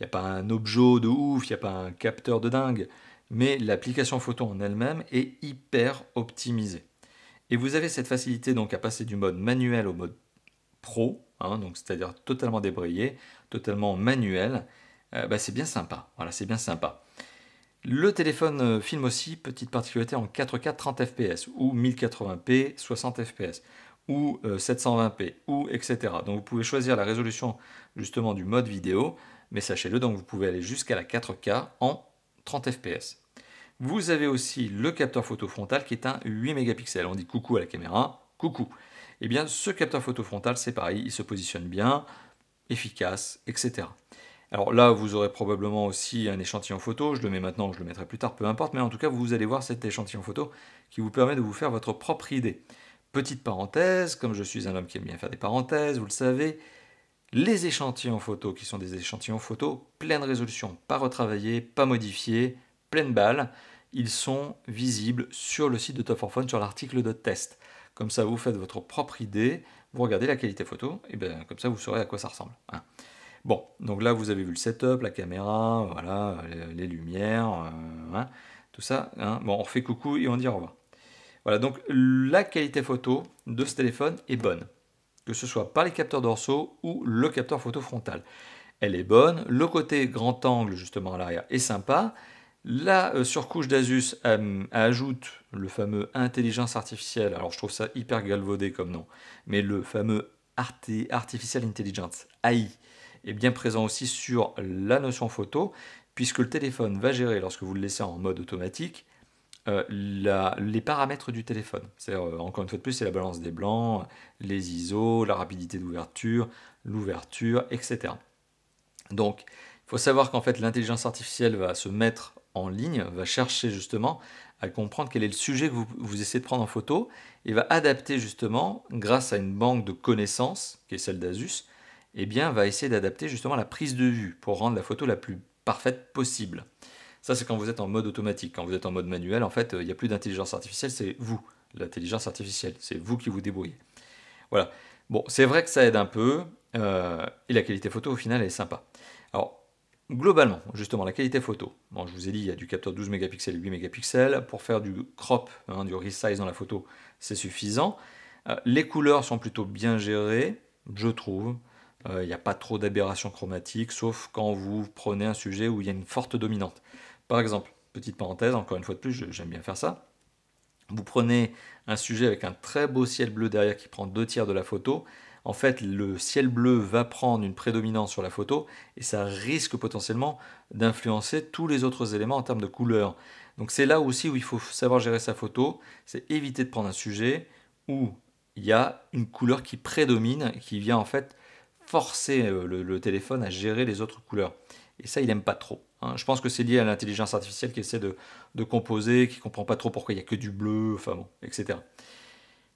a pas un objet de ouf, il n'y a pas un capteur de dingue, mais l'application photo en elle-même est hyper optimisée. Et vous avez cette facilité donc à passer du mode manuel au mode pro, hein, donc c'est-à-dire totalement débrayé, totalement manuel. Bah, c'est bien sympa. Voilà, c'est bien sympa. Le téléphone filme aussi, petite particularité, en 4K 30 fps ou 1080p 60 fps ou 720p ou etc. Donc vous pouvez choisir la résolution justement du mode vidéo, mais sachez-le, donc vous pouvez aller jusqu'à la 4K en 30 fps. Vous avez aussi le capteur photo frontal qui est un 8 mégapixels. On dit coucou à la caméra, coucou. Eh bien, ce capteur photo frontal, c'est pareil, il se positionne bien, efficace, etc. Alors là, vous aurez probablement aussi un échantillon photo. Je le mets maintenant, je le mettrai plus tard, peu importe. Mais en tout cas, vous allez voir cet échantillon photo qui vous permet de vous faire votre propre idée. Petite parenthèse, comme je suis un homme qui aime bien faire des parenthèses, vous le savez, les échantillons photo qui sont des échantillons photo pleine résolution, pas retravaillés, pas modifiés, pleine balle, ils sont visibles sur le site de Top 4 Phone sur l'article de test. Comme ça, vous faites votre propre idée, vous regardez la qualité photo, et bien comme ça, vous saurez à quoi ça ressemble. Hein. Bon, donc là, vous avez vu le setup, la caméra, voilà, les lumières, hein, tout ça. Hein. Bon, on refait coucou et on dit au revoir. Voilà, donc la qualité photo de ce téléphone est bonne, que ce soit par les capteurs dorsaux ou le capteur photo frontal. Elle est bonne, le côté grand angle justement à l'arrière est sympa, la surcouche d'Asus ajoute le fameux intelligence artificielle, alors je trouve ça hyper galvaudé comme nom, mais le fameux Artificial Intelligence, AI, est bien présent aussi sur la notion photo, puisque le téléphone va gérer, lorsque vous le laissez en mode automatique, les paramètres du téléphone. Encore une fois de plus, c'est la balance des blancs, les ISO, la rapidité d'ouverture, l'ouverture, etc. Donc, il faut savoir qu'en fait, l'intelligence artificielle va se mettre en ligne, va chercher justement à comprendre quel est le sujet que vous essayez de prendre en photo et va adapter justement, grâce à une banque de connaissances, qui est celle d'Asus, eh bien, va essayer d'adapter justement la prise de vue pour rendre la photo la plus parfaite possible. Ça, c'est quand vous êtes en mode automatique. Quand vous êtes en mode manuel, en fait, il n'y a plus d'intelligence artificielle, c'est vous, l'intelligence artificielle. C'est vous qui vous débrouillez. Voilà. Bon, c'est vrai que ça aide un peu, et la qualité photo, au final, elle est sympa. Alors, globalement, justement, la qualité photo. Bon, je vous ai dit, il y a du capteur 12 mégapixels et 8 mégapixels. Pour faire du crop, du resize dans la photo, c'est suffisant. Les couleurs sont plutôt bien gérées, je trouve. Il n'y a pas trop d'aberrations chromatiques, sauf quand vous prenez un sujet où il y a une forte dominante. Par exemple, petite parenthèse, encore une fois de plus, j'aime bien faire ça. Vous prenez un sujet avec un très beau ciel bleu derrière qui prend 2 tiers de la photo. En fait, le ciel bleu va prendre une prédominance sur la photo et ça risque potentiellement d'influencer tous les autres éléments en termes de couleur. Donc c'est là aussi où il faut savoir gérer sa photo, c'est éviter de prendre un sujet où il y a une couleur qui prédomine, qui vient en fait forcer le téléphone à gérer les autres couleurs. Et ça, il n'aime pas trop. Je pense que c'est lié à l'intelligence artificielle qui essaie de composer, qui ne comprend pas trop pourquoi il n'y a que du bleu, enfin bon, etc.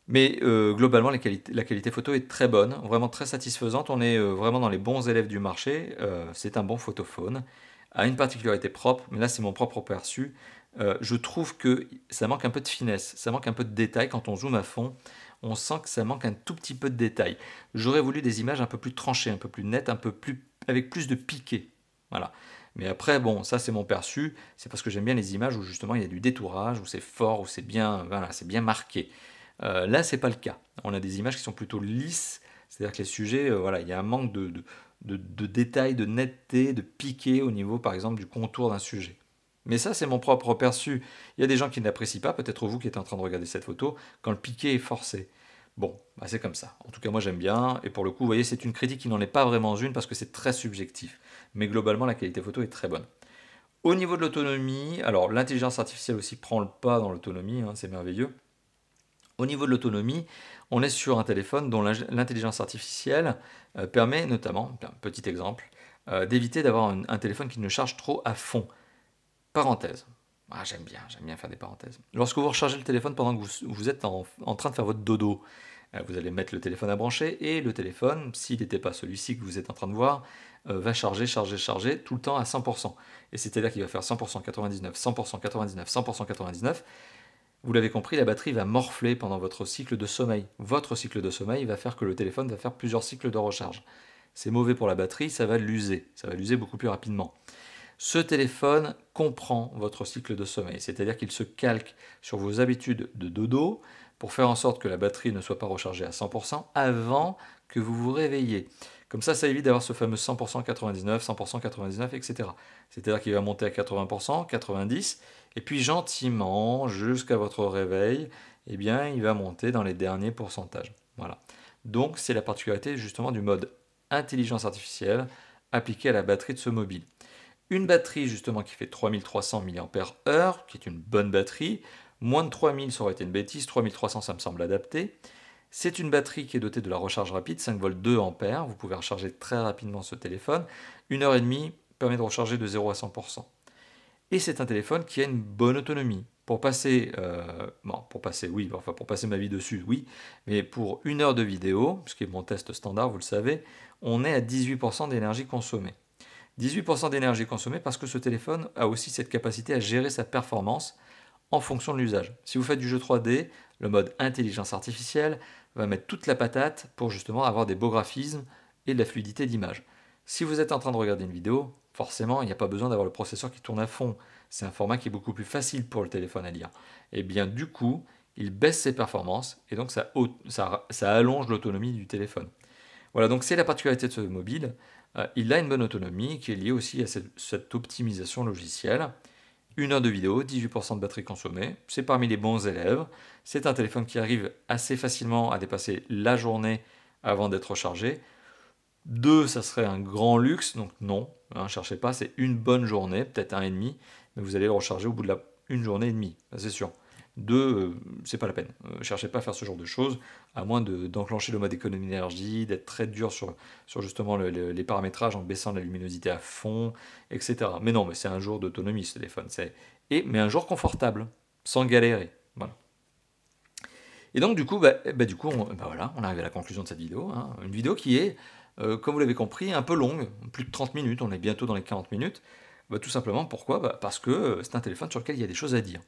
Mais globalement, la qualité photo est très bonne, vraiment très satisfaisante. On est vraiment dans les bons élèves du marché. C'est un bon photophone. A une particularité propre, mais là c'est mon propre perçu. Je trouve que ça manque un peu de finesse, ça manque un peu de détail quand on zoome à fond. On sent que ça manque un tout petit peu de détail. J'aurais voulu des images un peu plus tranchées, un peu plus nettes, un peu plus avec plus de piqué. Voilà. Mais après, bon, ça c'est mon perçu. C'est parce que j'aime bien les images où justement il y a du détourage, où c'est fort, où c'est bien, voilà, c'est bien marqué. Là, c'est pas le cas. On a des images qui sont plutôt lisses, c'est-à-dire que les sujets, voilà, il y a un manque de détails, de netteté, de piqué au niveau, par exemple, du contour d'un sujet. Mais ça, c'est mon propre perçu. Il y a des gens qui n'apprécient pas, peut-être vous qui êtes en train de regarder cette photo, quand le piqué est forcé. Bon, bah c'est comme ça. En tout cas, moi j'aime bien. Et pour le coup, vous voyez, c'est une critique qui n'en est pas vraiment une parce que c'est très subjectif. Mais globalement, la qualité photo est très bonne. Au niveau de l'autonomie, alors l'intelligence artificielle aussi prend le pas dans l'autonomie, c'est merveilleux. Au niveau de l'autonomie, on est sur un téléphone dont l'intelligence artificielle permet notamment, un petit exemple, d'éviter d'avoir un téléphone qui ne charge trop à fond. Parenthèse. Ah, j'aime bien faire des parenthèses. Lorsque vous rechargez le téléphone pendant que vous êtes en train de faire votre dodo, vous allez mettre le téléphone à brancher et le téléphone, s'il n'était pas celui-ci que vous êtes en train de voir, va charger tout le temps à 100%. Et c'est-à-dire qu'il va faire 100%, 99, 100%, 99, 100%, 99. Vous l'avez compris, la batterie va morfler pendant votre cycle de sommeil. Votre cycle de sommeil va faire que le téléphone va faire plusieurs cycles de recharge. C'est mauvais pour la batterie, ça va l'user beaucoup plus rapidement. Ce téléphone comprend votre cycle de sommeil, c'est-à-dire qu'il se calque sur vos habitudes de dodo pour faire en sorte que la batterie ne soit pas rechargée à 100% avant que vous vous réveillez. Comme ça évite d'avoir ce fameux 100%, 99, 100%, 99, etc. C'est-à-dire qu'il va monter à 80%, 90%, et puis gentiment, jusqu'à votre réveil, eh bien, il va monter dans les derniers pourcentages. Voilà. Donc, c'est la particularité justement du mode intelligence artificielle appliqué à la batterie de ce mobile. Une batterie justement qui fait 3300 mAh, qui est une bonne batterie. Moins de 3000, ça aurait été une bêtise. 3300, ça me semble adapté. C'est une batterie qui est dotée de la recharge rapide, 5 volts 2 ampères. Vous pouvez recharger très rapidement ce téléphone. 1h30 permet de recharger de 0 à 100%. Et c'est un téléphone qui a une bonne autonomie. Pour passer ma vie dessus, oui, mais pour 1 heure de vidéo, ce qui est mon test standard, vous le savez, on est à 18% d'énergie consommée. 18% d'énergie consommée parce que ce téléphone a aussi cette capacité à gérer sa performance en fonction de l'usage. Si vous faites du jeu 3D, le mode intelligence artificielle va mettre toute la patate pour justement avoir des beaux graphismes et de la fluidité d'image. Si vous êtes en train de regarder une vidéo, forcément, il n'y a pas besoin d'avoir le processeur qui tourne à fond. C'est un format qui est beaucoup plus facile pour le téléphone à lire. Et bien du coup, il baisse ses performances et donc ça allonge l'autonomie du téléphone. Voilà, donc c'est la particularité de ce mobile. Il a une bonne autonomie qui est liée aussi à cette optimisation logicielle. 1 heure de vidéo, 18% de batterie consommée, c'est parmi les bons élèves. C'est un téléphone qui arrive assez facilement à dépasser la journée avant d'être rechargé. 2, ça serait un grand luxe, donc non, cherchez pas, c'est une bonne journée, peut-être 1,5, mais vous allez le recharger au bout de une journée et demie, c'est sûr. 2, c'est pas la peine. Cherchez pas à faire ce genre de choses, à moins d'enclencher le mode économie d'énergie, d'être très dur sur justement les paramétrages en baissant la luminosité à fond, etc. Mais non, mais c'est un jour d'autonomie ce téléphone. Mais un jour confortable. sans galérer. Voilà. Et donc du coup, voilà, on arrive à la conclusion de cette vidéo. Hein. Une vidéo qui est, comme vous l'avez compris, un peu longue, plus de 30 minutes, on est bientôt dans les 40 minutes. Tout simplement, pourquoi? Parce que c'est un téléphone sur lequel il y a des choses à dire.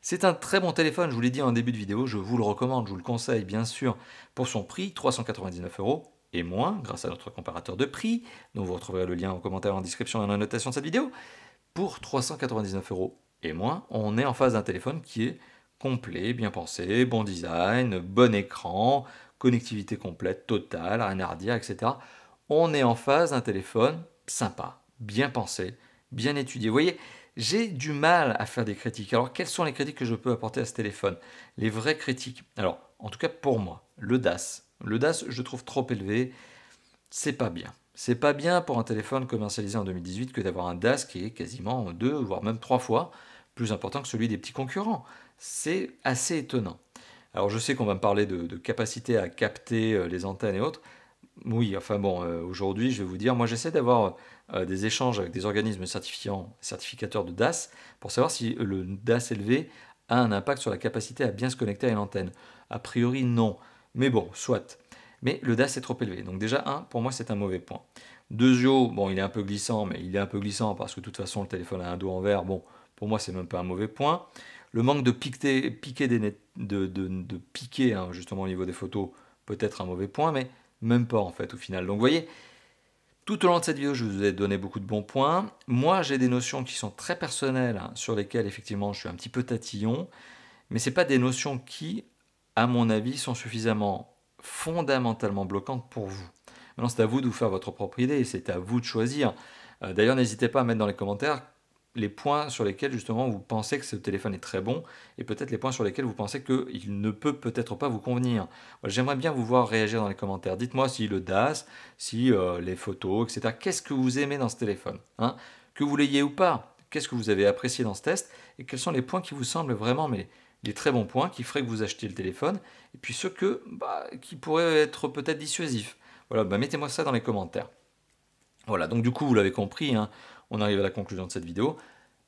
C'est un très bon téléphone, je vous l'ai dit en début de vidéo, je vous le recommande, je vous le conseille bien sûr pour son prix, 399 € et moins, grâce à notre comparateur de prix, dont vous retrouverez le lien en commentaire, en description et en annotation de cette vidéo. Pour 399 € et moins, on est en face d'un téléphone qui est complet, bien pensé, bon design, bon écran, connectivité complète, totale, rien à redire, etc. On est en face d'un téléphone sympa, bien pensé, bien étudié. Vous voyez, j'ai du mal à faire des critiques. Alors, quelles sont les critiques que je peux apporter à ce téléphone? Les vraies critiques. Alors, en tout cas pour moi, le DAS. Le DAS, je trouve trop élevé. C'est pas bien. C'est pas bien pour un téléphone commercialisé en 2018 que d'avoir un DAS qui est quasiment 2, voire même 3 fois plus important que celui des petits concurrents. C'est assez étonnant. Alors, je sais qu'on va me parler de capacité à capter les antennes et autres. Oui, enfin bon, aujourd'hui, je vais vous dire, moi j'essaie d'avoir des échanges avec des organismes certificateurs de DAS pour savoir si le DAS élevé a un impact sur la capacité à bien se connecter à une antenne. A priori, non. Mais bon, soit. Mais le DAS est trop élevé. Donc déjà, pour moi, c'est un mauvais point. Deuxio, bon, il est un peu glissant, mais il est un peu glissant parce que de toute façon, le téléphone a un dos en verre. Bon, pour moi, c'est même pas un mauvais point. Le manque de piquer justement au niveau des photos, peut-être un mauvais point, mais même pas en fait au final. Donc vous voyez, tout au long de cette vidéo, je vous ai donné beaucoup de bons points. Moi, j'ai des notions qui sont très personnelles, sur lesquelles effectivement je suis un petit peu tatillon, mais ce n'est pas des notions qui, à mon avis, sont suffisamment fondamentalement bloquantes pour vous. Maintenant, c'est à vous de vous faire votre propre idée, c'est à vous de choisir. D'ailleurs, n'hésitez pas à mettre dans les commentaires les points sur lesquels justement vous pensez que ce téléphone est très bon et peut-être les points sur lesquels vous pensez qu'il ne peut peut-être pas vous convenir. J'aimerais bien vous voir réagir dans les commentaires. Dites-moi si le DAS, si les photos, etc. Qu'est-ce que vous aimez dans ce téléphone, hein? Que vous l'ayez ou pas, qu'est-ce que vous avez apprécié dans ce test et quels sont les points qui vous semblent vraiment les très bons points qui feraient que vous achetiez le téléphone et puis ceux qui pourraient être peut-être dissuasifs. Voilà, mettez-moi ça dans les commentaires. Voilà, donc du coup, vous l'avez compris, hein, on arrive à la conclusion de cette vidéo.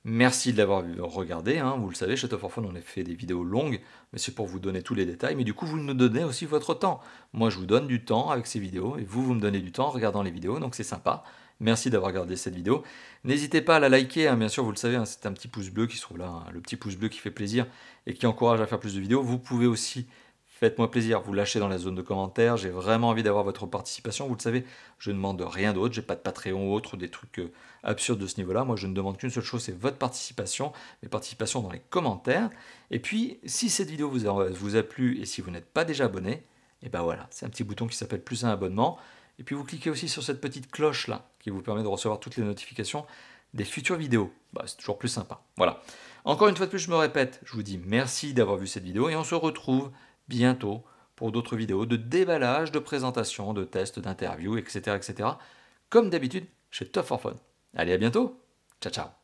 Merci de l'avoir regardé, hein, vous le savez, chez Top 4 Phone, on a fait des vidéos longues, mais c'est pour vous donner tous les détails, mais du coup, vous nous donnez aussi votre temps. Moi, je vous donne du temps avec ces vidéos, et vous me donnez du temps en regardant les vidéos, donc c'est sympa. Merci d'avoir regardé cette vidéo. N'hésitez pas à la liker, hein, bien sûr, vous le savez, hein, c'est un petit pouce bleu qui se trouve là, hein, le petit pouce bleu qui fait plaisir et qui encourage à faire plus de vidéos. Vous pouvez aussi, faites-moi plaisir, vous lâchez dans la zone de commentaires. J'ai vraiment envie d'avoir votre participation. Vous le savez, je ne demande rien d'autre. J'ai pas de Patreon ou autre, des trucs absurdes de ce niveau-là. Moi, je ne demande qu'une seule chose, c'est votre participation. Les participations dans les commentaires. Et puis, si cette vidéo vous a plu et si vous n'êtes pas déjà abonné, et ben voilà, c'est un petit bouton qui s'appelle plus un abonnement. Et puis, vous cliquez aussi sur cette petite cloche là qui vous permet de recevoir toutes les notifications des futures vidéos. C'est toujours plus sympa. Voilà. Encore une fois de plus, je me répète, je vous dis merci d'avoir vu cette vidéo et on se retrouve bientôt pour d'autres vidéos de déballage, de présentation, de tests, d'interviews, etc., etc. Comme d'habitude chez Top 4 Phone. Allez, à bientôt. Ciao, ciao.